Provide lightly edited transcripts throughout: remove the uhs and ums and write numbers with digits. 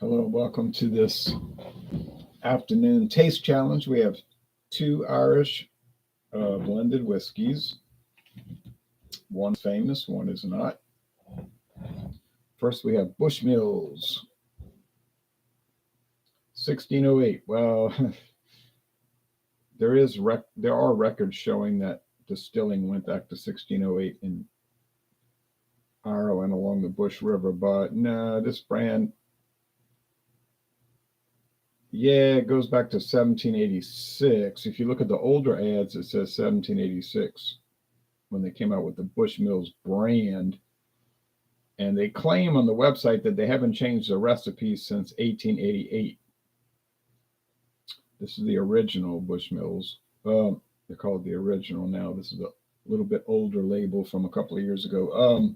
Hello, welcome to this afternoon taste challenge. We have two Irish blended whiskeys. One's famous, one is not. First, we have Bushmills, 1608. Well, there are records showing that distilling went back to 1608 in Ireland along the Bush River, but no, this brand, yeah, it goes back to 1786. If you look at the older ads, it says 1786 when they came out with the Bushmills brand. And they claim on the website that they haven't changed the recipe since 1888. This is the original Bushmills. They're called the original now. This is a little bit older label from a couple of years ago.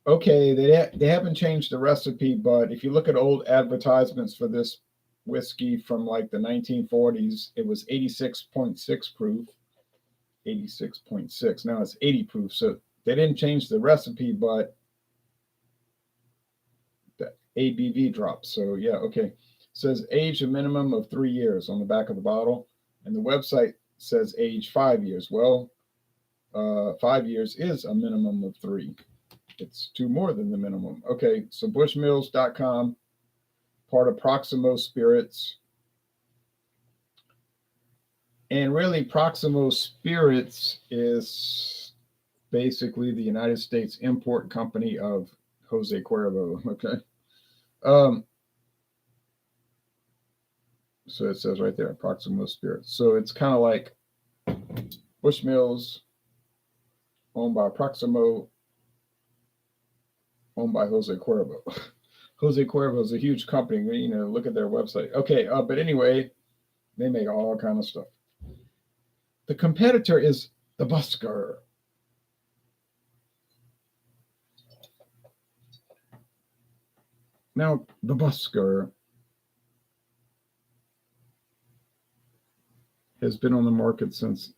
Okay, they haven't changed the recipe, but if you look at old advertisements for this whiskey from like the 1940s, it was 86.6 proof. 86.6. Now it's 80 proof. So they didn't change the recipe, but the ABV dropped. So yeah, okay. It says age a minimum of 3 years on the back of the bottle, and the website says age 5 years. Well, 5 years is a minimum of 3. It's 2 more than the minimum. Okay, so Bushmills.com, part of Proximo Spirits. And really, Proximo Spirits is basically the United States import company of Jose Cuervo. Okay. So it says right there, Proximo Spirits. So it's kind of like Bushmills, owned by Proximo, owned by Jose Cuervo. Jose Cuervo is a huge company. You know, look at their website. Okay, but anyway, they make all kind of stuff. The competitor is the Busker. Now, the Busker has been on the market since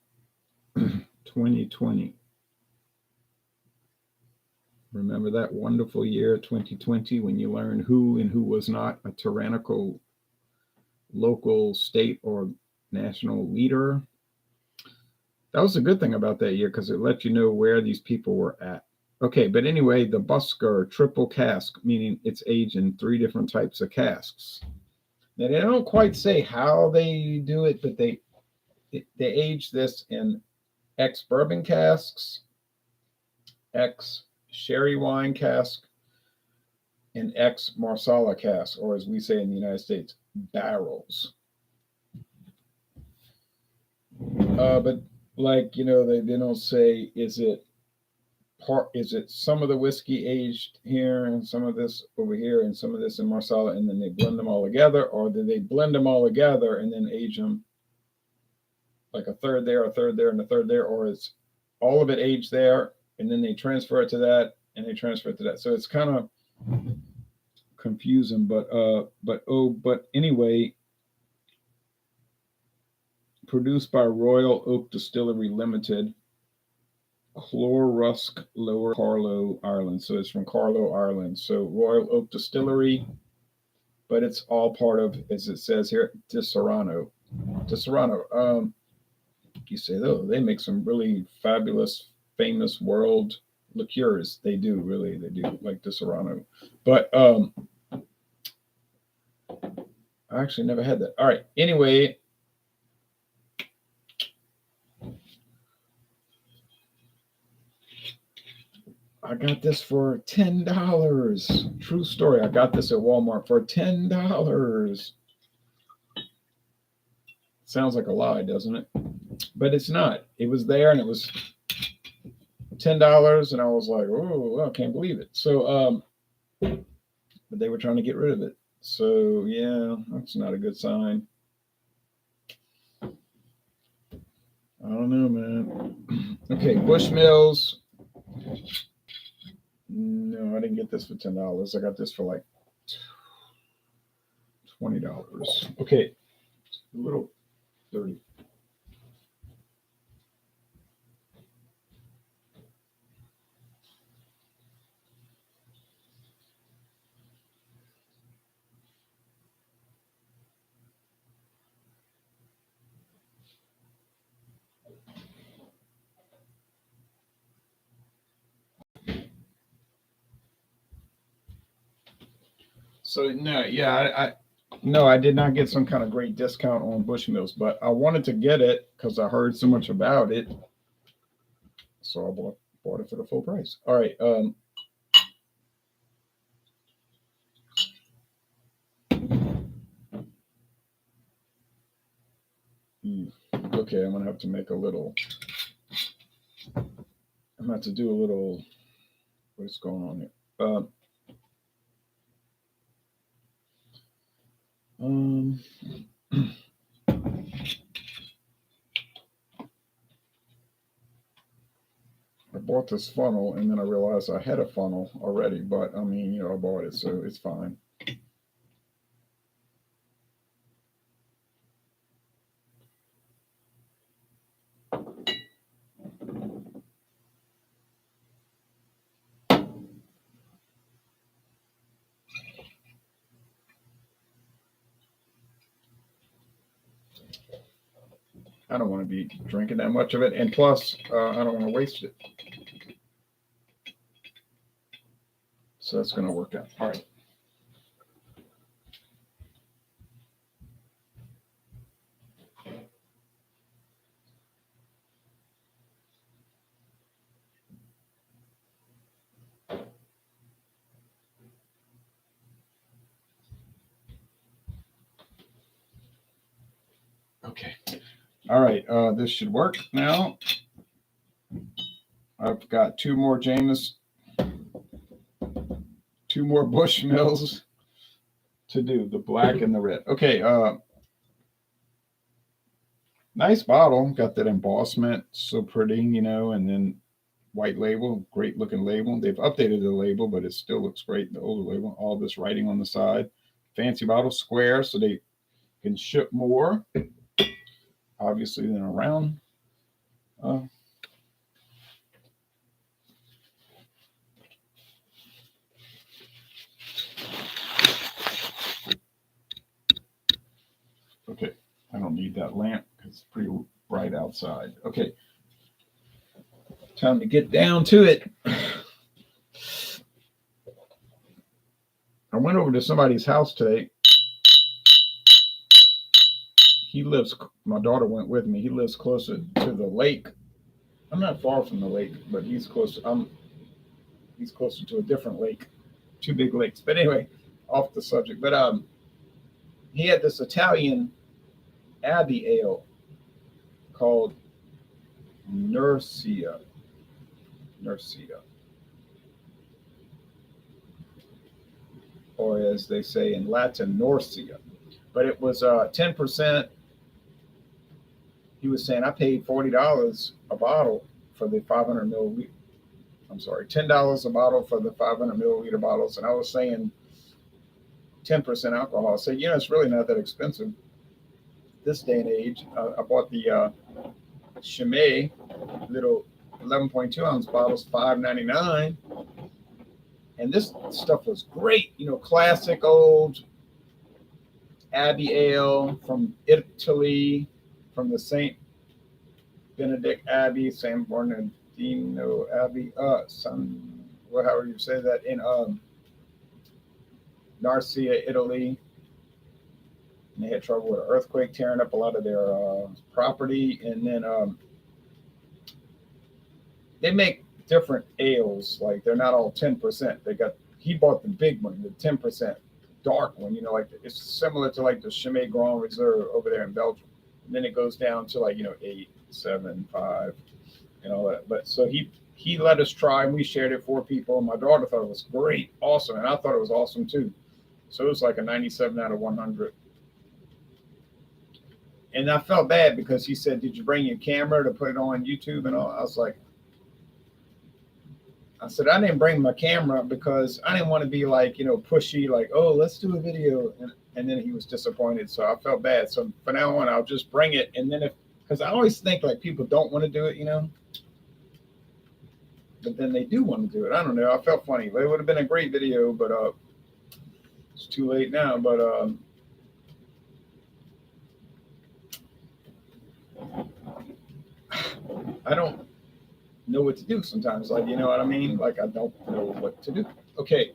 2020. Remember that wonderful year, 2020, when you learned who and who was not a tyrannical local, state, or national leader? That was a good thing about that year because it let you know where these people were at. Okay, but anyway, the Busker triple cask, meaning it's aged in 3 different types of casks. Now, they don't quite say how they do it, but they age this in ex-bourbon casks, ex-sherry wine cask, and ex-marsala cask, or as we say in the United States, barrels. But like, you know, they don't say, is it some of the whiskey aged here and some of this over here and some of this in marsala, and then they blend them all together, or do they blend them all together and then age them like a third there, and a third there, or is all of it aged there and then they transfer it to that and they transfer it to that? So it's kind of confusing, but anyway, produced by Royal Oak Distillery Limited, Clorrusk, Lower Carlow, Ireland. So it's from Carlow, Ireland. So Royal Oak Distillery, but it's all part of, as it says here, Disaronno. You say, oh, they make some really fabulous, famous world liqueurs. They do, really, they do, like Disaronno. But I actually never had that. All right. Anyway, I got this for $10. True story. I got this at Walmart for $10. Sounds like a lie, doesn't it? But it's not. It was there and it was $10, and I was like, oh, I can't believe it. So, but they were trying to get rid of it. So yeah, that's not a good sign. I don't know, man. Okay, Bushmills. No, I didn't get this for $10. I got this for like $20. Okay, a little dirty. So no, yeah, no, I did not get some kind of great discount on Bushmills, but I wanted to get it because I heard so much about it, so I bought it for the full price. All right, okay, I'm gonna have to make a little. I'm gonna have to do a little. What's going on here? Um, I bought this funnel and then I realized I had a funnel already, but I mean, I bought it, so it's fine. I don't want to be drinking that much of it, and plus, I don't want to waste it. So that's going to work out. All right. Okay. All right. This should work now. I've got two more Bushmills to do, the black and the red. Okay. Nice bottle. Got that embossment. So pretty, and then white label, great looking label. They've updated the label, but it still looks great. The older label, all this writing on the side. Fancy bottle, square, so they can ship more, obviously, than a round. Okay, I don't need that lamp because it's pretty bright outside. Okay, time to get down to it. I went over to somebody's house today. My daughter went with me. He lives closer to the lake. I'm not far from the lake, but he's closer. He's closer to a different lake, two big lakes. But anyway, off the subject. But he had this Italian Abbey ale called Nursia. Or as they say in Latin, Norcia. But it was 10%. He was saying I paid $40 a bottle for the 500 milliliter. I'm sorry, $10 a bottle for the 500 milliliter bottles, and I was saying 10% alcohol. So it's really not that expensive this day and age. I bought the Chimay little 11.2 ounce bottles, $5.99, and this stuff was great. Classic old Abbey ale from Italy, from the Saint Benedict Abbey, San Bernardino Abbey, however you say that, in Narcia, Italy. And they had trouble with an earthquake tearing up a lot of their property, and then they make different ales. Like they're not all 10%. He bought the big one, the 10% dark one. It's similar to like the Chimay Grand Reserve over there in Belgium. And then it goes down to 8, 7, 5, and all that. But so he let us try, and we shared it 4 people. My daughter thought it was great, awesome, and I thought it was awesome too. So it was like a 97 out of 100. And I felt bad because he said, "Did you bring your camera to put it on YouTube and all?" I said, I didn't bring my camera because I didn't want to be pushy, "Oh, let's do a video." And then he was disappointed. So I felt bad. So from now on, I'll just bring it. And then because I always think people don't want to do it, but then they do want to do it. I don't know. I felt funny. It would have been a great video, but it's too late now. But I don't know what to do sometimes. You know what I mean? I don't know what to do. Okay.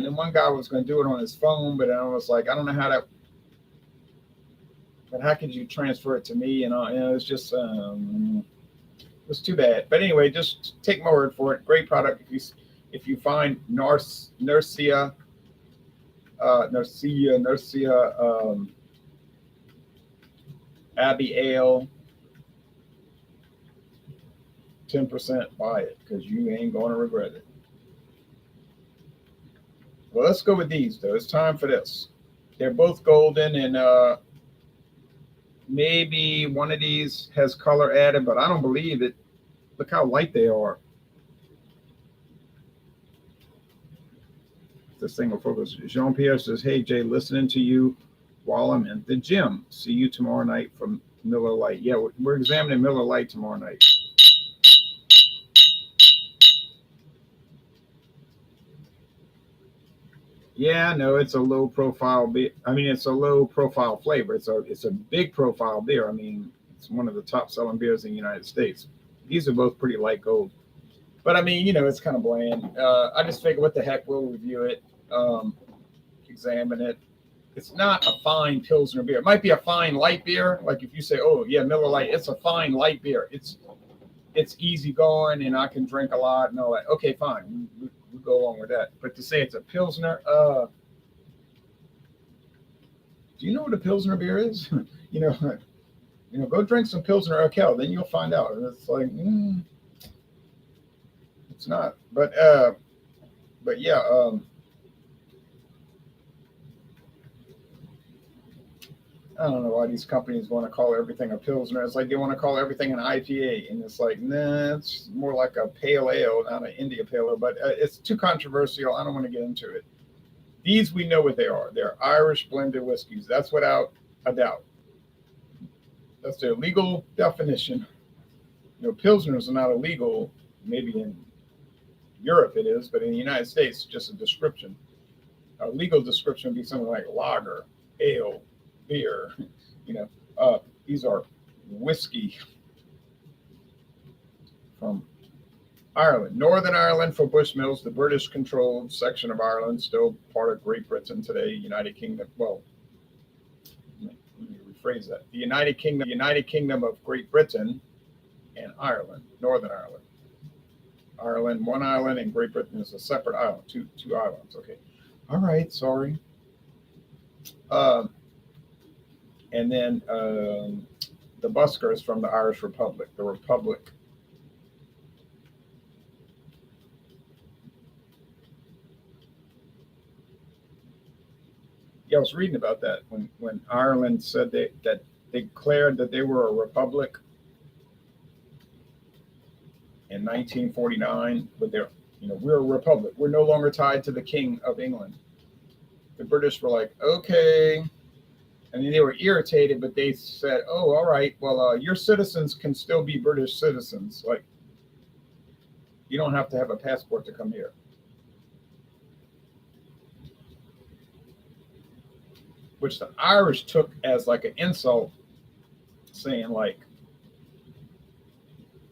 And then one guy was going to do it on his phone, but I was like, I don't know how that. But how could you transfer it to me? And it's just it was too bad. But anyway, just take my word for it. Great product. If you find Nercia, Abbey Ale, 10%, buy it because you ain't going to regret it. Well, let's go with these though. It's time for this. They're both golden, and maybe one of these has color added, but I don't believe it. Look how light they are. This thing will focus. Jean-Pierre says, hey, Jay, listening to you while I'm in the gym. See you tomorrow night from Miller Lite. Yeah, we're examining Miller Lite tomorrow night. Yeah, no, it's a low profile beer. I mean, it's a low profile flavor. It's a big profile beer. I mean, it's one of the top selling beers in the United States. These are both pretty light gold. But I mean, it's kind of bland. I just figured, what the heck, we'll review it, examine it. It's not a fine Pilsner beer. It might be a fine light beer. Like if you say, oh, yeah, Miller Lite, it's a fine light beer. It's easy going and I can drink a lot and all that. Okay, fine. We'll go along with that. But to say it's a Pilsner, do you know what a Pilsner beer is? Go drink some Pilsner Urquell, then you'll find out. It's like, it's not. But yeah, I don't know why these companies want to call everything a Pilsner. It's like they want to call everything an IPA. And it's like, nah, it's more like a pale ale, not an India pale ale. But it's too controversial. I don't want to get into it. These, we know what they are. They're Irish blended whiskeys. That's without a doubt. That's their legal definition. Pilsners are not illegal. Maybe in Europe it is, but in the United States, it's just a description. A legal description would be something like lager, ale, beer. These are whiskey from Ireland. Northern Ireland for Bushmills, the British-controlled section of Ireland, still part of Great Britain today, United Kingdom. Well, let me rephrase that. The United Kingdom of Great Britain and Ireland, Northern Ireland. Ireland, one island, and Great Britain is a separate island, two islands. Okay. All right, sorry. And then the Busker is from the Irish Republic, the Republic. Yeah, I was reading about that when Ireland said that they declared that they were a republic in 1949, but we're a republic. We're no longer tied to the King of England. The British were like, okay. And then they were irritated, but they said, oh, all right, well, your citizens can still be British citizens. Like, you don't have to have a passport to come here. Which the Irish took as like an insult, saying like,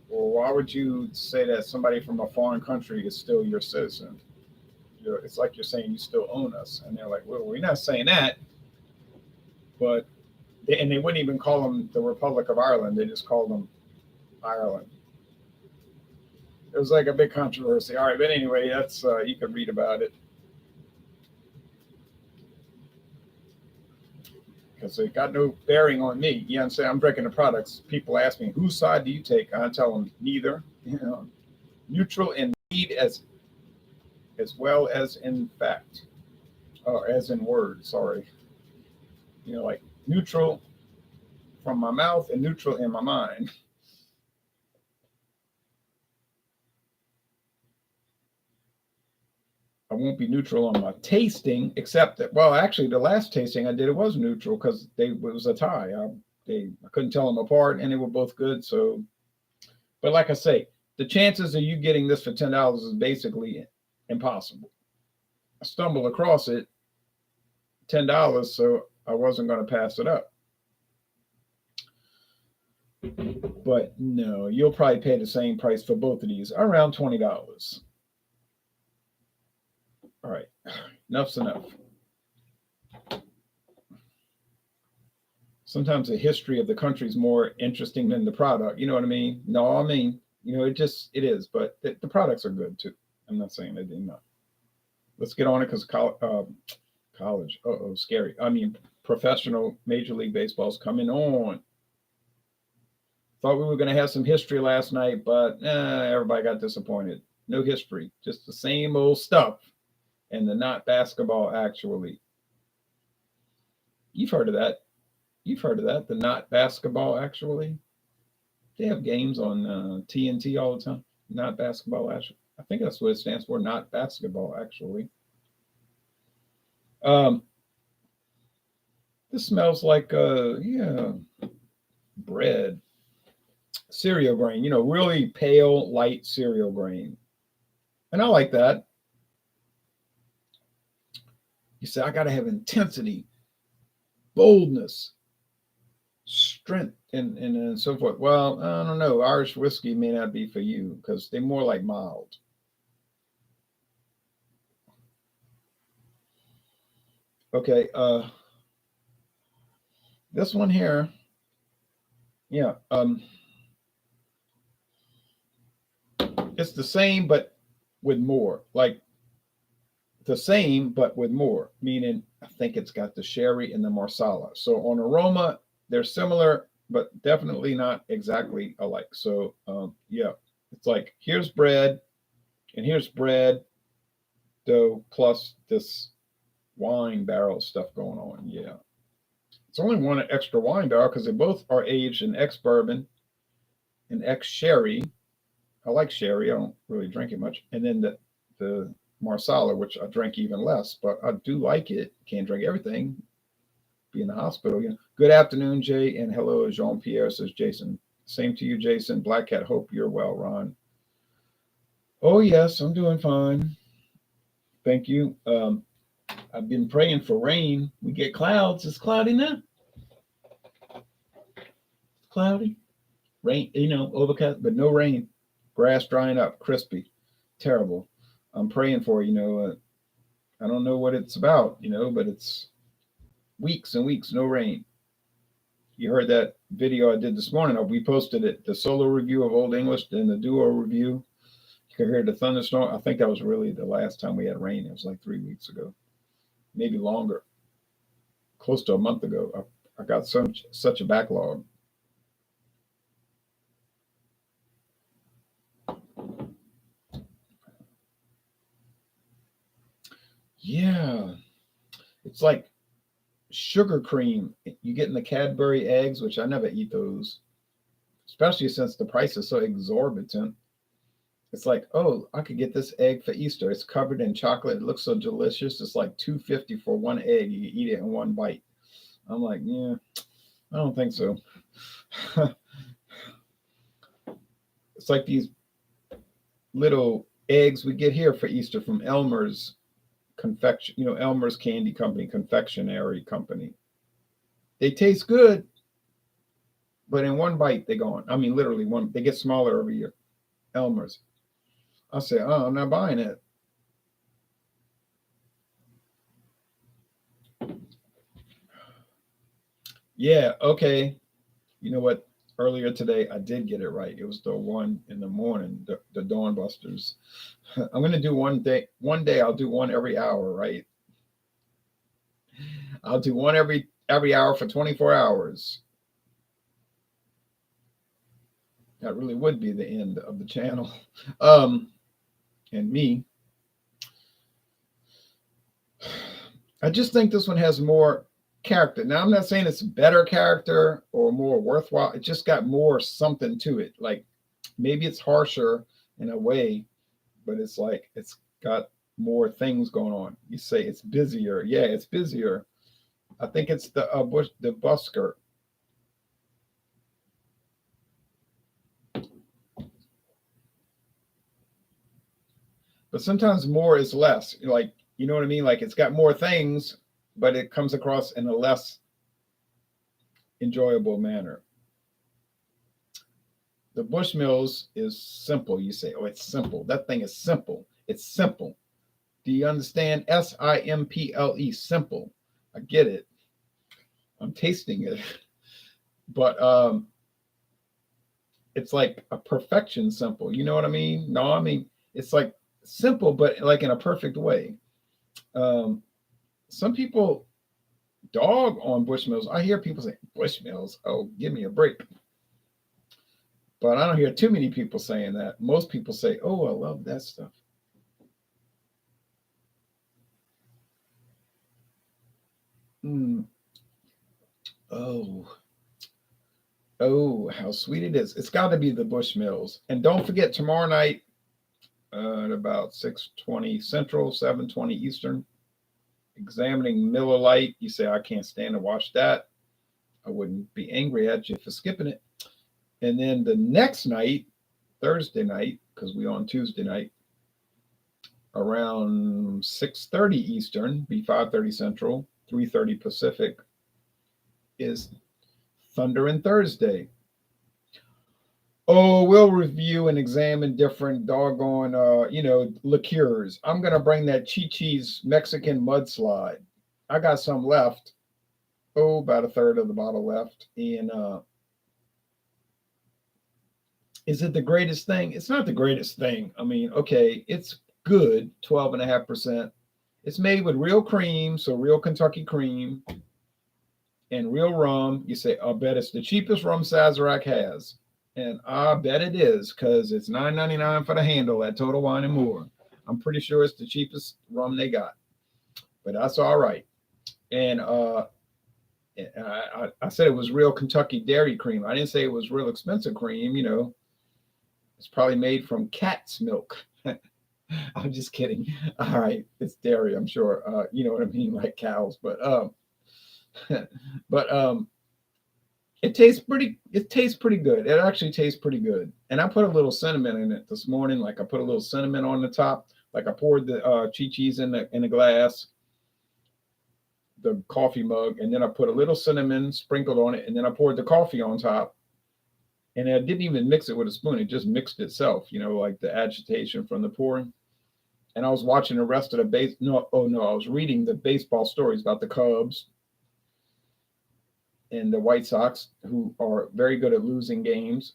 well, why would you say that somebody from a foreign country is still your citizen? It's like you're saying you still own us. And they're like, well, we're not saying that. But they wouldn't even call them the Republic of Ireland. They just called them Ireland. It was like a big controversy. All right, but anyway, that's you can read about it because it got no bearing on me. You understand? I'm drinking the products. People ask me, whose side do you take? I tell them neither. Neutral in need as well as in fact, or as in word. Sorry. Like neutral from my mouth and neutral in my mind. I won't be neutral on my tasting, except that, well, actually, the last tasting I did, it was neutral because it was a tie. I couldn't tell them apart, and they were both good. So, but like I say, the chances of you getting this for $10 is basically impossible. I stumbled across it, $10, so I wasn't going to pass it up. But no, you'll probably pay the same price for both of these, around $20. All right. Enough's enough. Sometimes the history of the country is more interesting than the product. You know what I mean? No, I mean, it is, but the products are good too. I'm not saying they did not. Let's get on it because college, scary. I mean, professional Major League Baseball's coming on. Thought we were going to have some history last night, but everybody got disappointed. No history, just the same old stuff. And the not basketball, actually. You've heard of that. The not basketball, actually. They have games on TNT all the time. Not basketball, actually. I think that's what it stands for, not basketball, actually. This smells like, bread. Cereal grain, really pale, light cereal grain. And I like that. You say, I got to have intensity, boldness, strength, and so forth. Well, I don't know. Irish whiskey may not be for you because they're more like mild. Okay, this one here, yeah, it's the same but with more. Like the same but with more, meaning I think it's got the sherry and the marsala. So on aroma, they're similar, but definitely not exactly alike. So yeah, it's like here's bread, and here's bread dough plus this wine barrel stuff going on. Yeah, it's only one extra wine barrel because they both are aged in ex-bourbon and ex-sherry. I like sherry. I don't really drink it much. And then the marsala, which I drink even less, but I do like it. Can't drink everything. Be in the hospital. Good afternoon, Jay, and hello, Jean-Pierre, says Jason. Same to you, Jason. Black Cat, hope you're well, Ron. Oh, yes, I'm doing fine. Thank you. I've been praying for rain. We get clouds. It's cloudy now. It's cloudy. Rain, overcast, but no rain. Grass drying up, crispy, terrible. I'm praying for, I don't know what it's about, but it's weeks and weeks, no rain. You heard that video I did this morning. We posted it, the solo review of Old English and the duo review. You could hear the thunderstorm. I think that was really the last time we had rain. It was like 3 weeks ago, maybe longer, close to a month ago. I got such a backlog. Yeah, it's like sugar cream. You get in the Cadbury eggs, which I never eat those, especially since the price is so exorbitant. It's like, oh, I could get this egg for Easter. It's covered in chocolate. It looks so delicious. It's like $2.50 for one egg. You eat it in one bite. I'm like, yeah, I don't think so. It's like these little eggs we get here for Easter from Elmer's confection, Elmer's Candy Company, confectionery company. They taste good, but in one bite they're gone. I mean, literally one. They get smaller every year. Elmer's. I say, oh, I'm not buying it. Yeah, okay. You know what? Earlier today, I did get it right. It was the one in the morning, the Dawn Busters. I'm going to do one day. One day, I'll do one every hour, right? I'll do one every hour for 24 hours. That really would be the end of the channel. And me. I just think this one has more character. Now, I'm not saying it's better character or more worthwhile. It just got more something to it. Like maybe it's harsher in a way, but it's like it's got more things going on. You say it's busier. Yeah, it's busier. I think it's the Busker. But sometimes more is less. Like, you know what I mean? Like it's got more things, but it comes across in a less enjoyable manner. The Bushmills is simple. You say, oh, it's simple. That thing is simple. It's simple. Do you understand? Simple. Simple. I get it. I'm tasting it. But it's like a perfection simple. You know what I mean? No, I mean, it's like simple, but like in a perfect way. Um, some people dog on Bushmills. I hear people say, Bushmills, oh, give me a break. But I don't hear too many people saying that. Most people say, oh, I love that stuff. Mm. Oh, oh, how sweet it is. It's got to be the Bushmills. And don't forget, tomorrow night at about 6:20 Central, 7:20 Eastern, examining Miller Lite. You say, I can't stand to watch that. I wouldn't be angry at you for skipping it. And then the next night, Thursday night, because we on Tuesday night, around 6:30 Eastern, be 5:30 Central, 3:30 Pacific, is Thunder and Thursday. Oh, we'll review and examine different doggone, liqueurs. I'm gonna bring that Chi-Chi's Mexican mudslide. I got some left. Oh, about a third of the bottle left. And is it the greatest thing? It's not the greatest thing. I mean, okay, it's good, 12.5%. It's made with real cream, so real Kentucky cream and real rum. You say, I bet it's the cheapest rum Sazerac has. And I bet it is, because it's $9.99 for the handle at Total Wine and More. I'm pretty sure it's the cheapest rum they got. But that's all right. And I said it was real Kentucky dairy cream. I didn't say it was real expensive cream, It's probably made from cat's milk. I'm just kidding. All right, it's dairy, I'm sure. You know what I mean, like cows. But but it tastes pretty. It tastes pretty good. It actually tastes pretty good. And I put a little cinnamon in it this morning. Like I put a little cinnamon on the top. Like I poured the Chi-Chi's in the glass, the coffee mug, and then I put a little cinnamon sprinkled on it, and then I poured the coffee on top. And I didn't even mix it with a spoon. It just mixed itself, like the agitation from the pouring. And I was watching the rest of the base. No, oh no, I was reading the baseball stories about the Cubs and the White Sox, who are very good at losing games.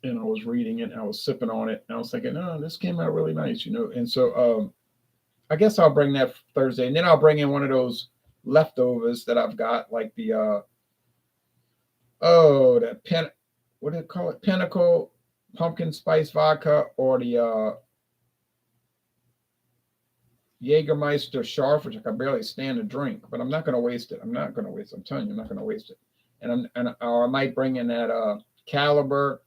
And I was reading it, and I was sipping on it, and I was thinking, oh, this came out really nice, And so I guess I'll bring that Thursday, and then I'll bring in one of those leftovers that I've got, like the what do they call it? Pinnacle pumpkin spice vodka, or the Jägermeister Scharf, which I can barely stand to drink, but I'm not going to waste it. I'm not going to waste it. I'm telling you, I'm not going to waste it. Or I might bring in that Caliber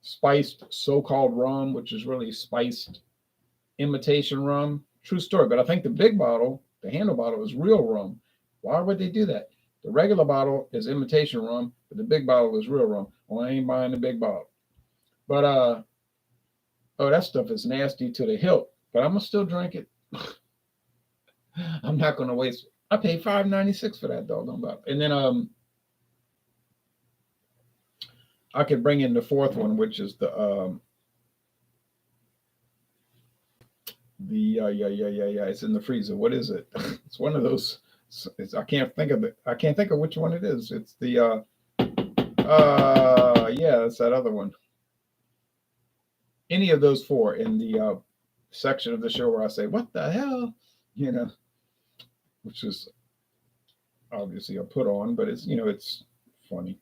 spiced so-called rum, which is really spiced imitation rum. True story. But I think the big bottle, the handle bottle, is real rum. Why would they do that? The regular bottle is imitation rum, but the big bottle is real rum. Well, I ain't buying the big bottle. But that stuff is nasty to the hilt. But I'm gonna still drink it. I'm not gonna waste it. I paid $5.96 for that doggone bottle. And then I could bring in the fourth one, which is the it's in the freezer. What is it? It's one of those. I can't think of it. I can't think of which one it is. It's the it's that other one. Any of those four in the section of the show where I say, "What the hell," which is obviously a put on, but it's funny.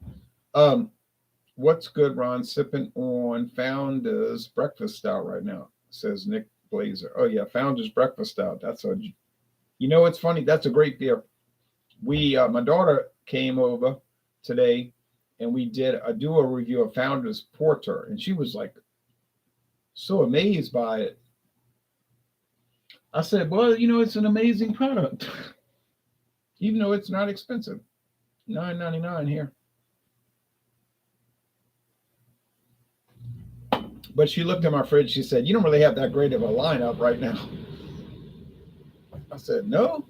What's good, Ron? Sipping on Founder's Breakfast Stout right now, says Nick Blazer. Oh yeah, Founder's Breakfast Stout. It's funny. That's a great beer. My daughter came over today, and we did a review of Founder's Porter, and she was like so amazed by it. I said, well, it's an amazing product, even though it's not expensive. $9.99 here. But she looked at my fridge. She said, you don't really have that great of a lineup right now. I said, no.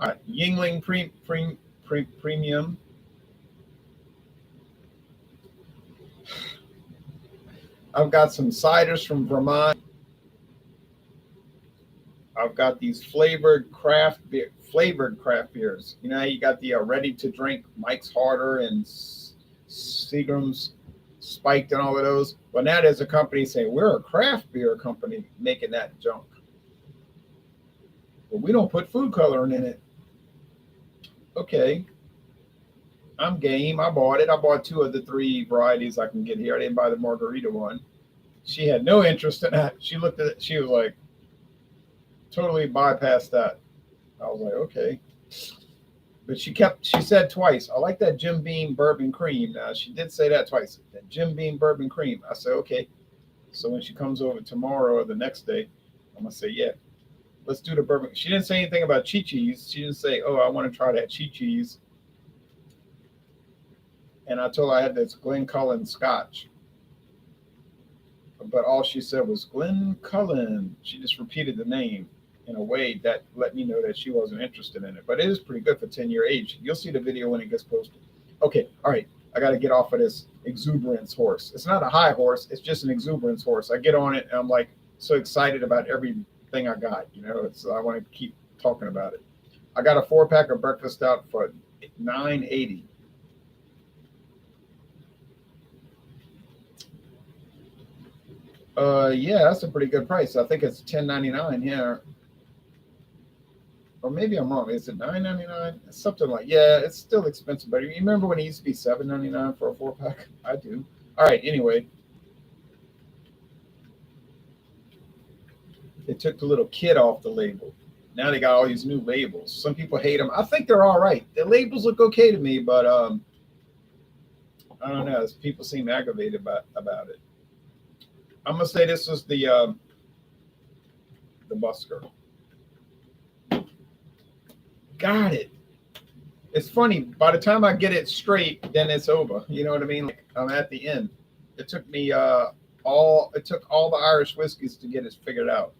All right, Yingling Premium. I've got some ciders from Vermont. I've got these flavored craft beers. You know, how you got the ready to drink Mike's Harder and Seagram's Spiked and all of those. Well, now there's a company saying we're a craft beer company making that junk, but we don't put food coloring in it. Okay, I'm game. I bought it. I bought two of the three varieties I can get here. I didn't buy the margarita one. She had no interest in that. She looked at it. She was like, totally bypassed that. I was like, okay. But she said twice, I like that Jim Beam bourbon cream. Now, she did say that twice. That Jim Beam bourbon cream. I said, okay. So when she comes over tomorrow or the next day, I'm going to say, yeah, let's do the bourbon. She didn't say anything about Chi-Chi's. She didn't say, oh, I want to try that Chi-Chi's. And I told her I had this Glencullen Scotch. But all she said was Glencullen. She just repeated the name in a way that let me know that she wasn't interested in it. But it is pretty good for 10-year age. You'll see the video when it gets posted. Okay, all right. I got to get off of this exuberance horse. It's not a high horse. It's just an exuberance horse. I get on it and I'm like so excited about everything I got. You know, I want to keep talking about it. I got a 4-pack of breakfast stout for $9.80. Yeah, that's a pretty good price. I think it's $10.99 here. Or maybe I'm wrong. Is it $9.99? Something like, yeah, it's still expensive. But you remember when it used to be $7.99 for a 4-pack? I do. All right, anyway. They took the little kid off the label. Now they got all these new labels. Some people hate them. I think they're all right. The labels look okay to me, but I don't know. People seem aggravated about it. I'm gonna say this was the Busker. Got it. It's funny. By the time I get it straight, then it's over. You know what I mean? Like I'm at the end. It took me all the Irish whiskeys to get it figured out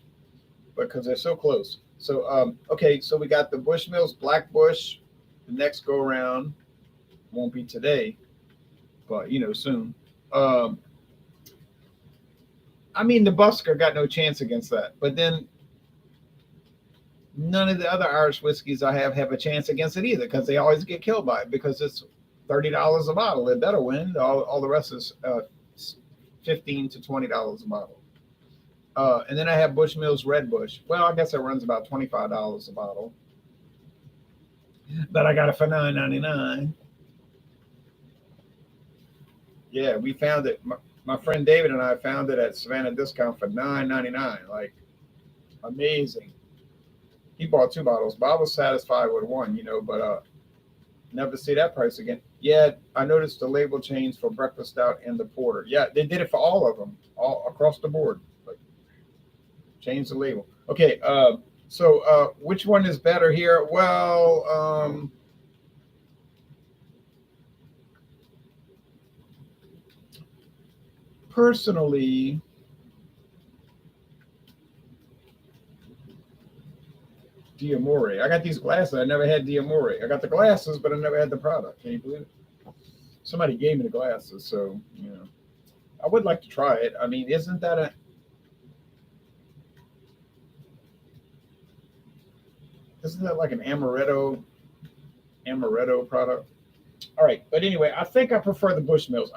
because they're so close. So okay, so we got the Bushmills Black Bush. The next go around won't be today, but soon. I mean, the Busker got no chance against that. But then none of the other Irish whiskeys I have a chance against it either because they always get killed by it because it's $30 a bottle. It better win. All the rest is $15 to $20 a bottle. And then I have Bushmills Red Bush. Well, I guess it runs about $25 a bottle. But I got it for $9.99. Yeah, we found it. My friend David and I found it at Savannah Discount for $9.99. Like, amazing. He bought 2 bottles, but I was satisfied with one, but never see that price again. Yeah, I noticed the label change for breakfast stout and the porter. Yeah, they did it for all of them, all across the board. Like, change the label. Okay, so which one is better here? Well, personally, Diamore. I got these glasses. I never had Diamore. I got the glasses, but I never had the product. Can you believe it? Somebody gave me the glasses, so I would like to try it. I mean, isn't that like an amaretto product? All right, but anyway, I think I prefer the Bushmills.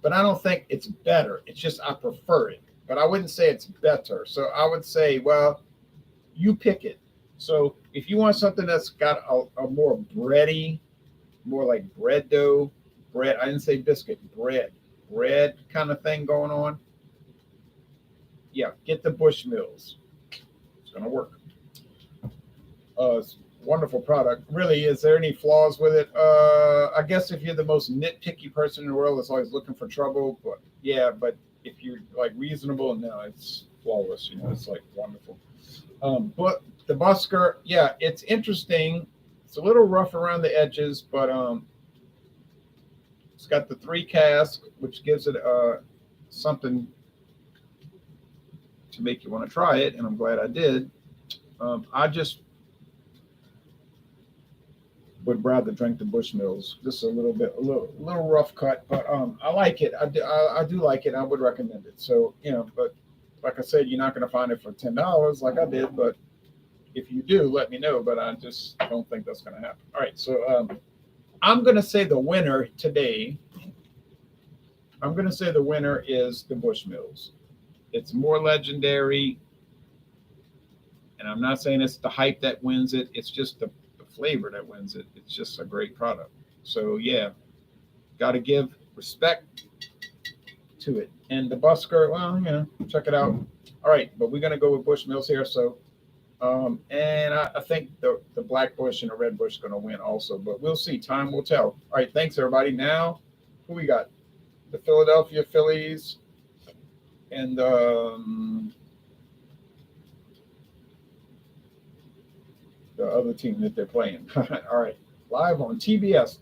But I don't think it's better. It's just I prefer it. But I wouldn't say it's better. So I would say, well, you pick it. So if you want something that's got a more bready, more like bread dough, bread, I didn't say biscuit, bread kind of thing going on. Yeah, get the Bushmills. It's going to work. It's a wonderful product. Really, is there any flaws with it? I guess if you're the most nitpicky person in the world that's always looking for trouble, but yeah, but if you're like reasonable, no, it's flawless. It's like wonderful. But the Busker, yeah, it's interesting. It's a little rough around the edges, but it's got the 3 casks, which gives it something to make you want to try it, and I'm glad I did. would rather drink the Bushmills. Just a little rough cut, but I like it. I do like it. I would recommend it. So but like I said, you're not going to find it for $10 like I did. But if you do, let me know. But I just don't think that's going to happen. All right, so I'm going to say the winner today. I'm going to say the winner is the Bushmills. It's more legendary, and I'm not saying it's the hype that wins it. It's just the flavor that wins it. It's just a great product. So yeah, got to give respect to it. And the Busker, well, check it out. All right, but we're gonna go with Bushmills here. So, and I think the Black Bush and the Red Bush are gonna win also, but we'll see. Time will tell. All right, thanks everybody. Now, who we got? The Philadelphia Phillies and the other team that they're playing. All right, live on TBS.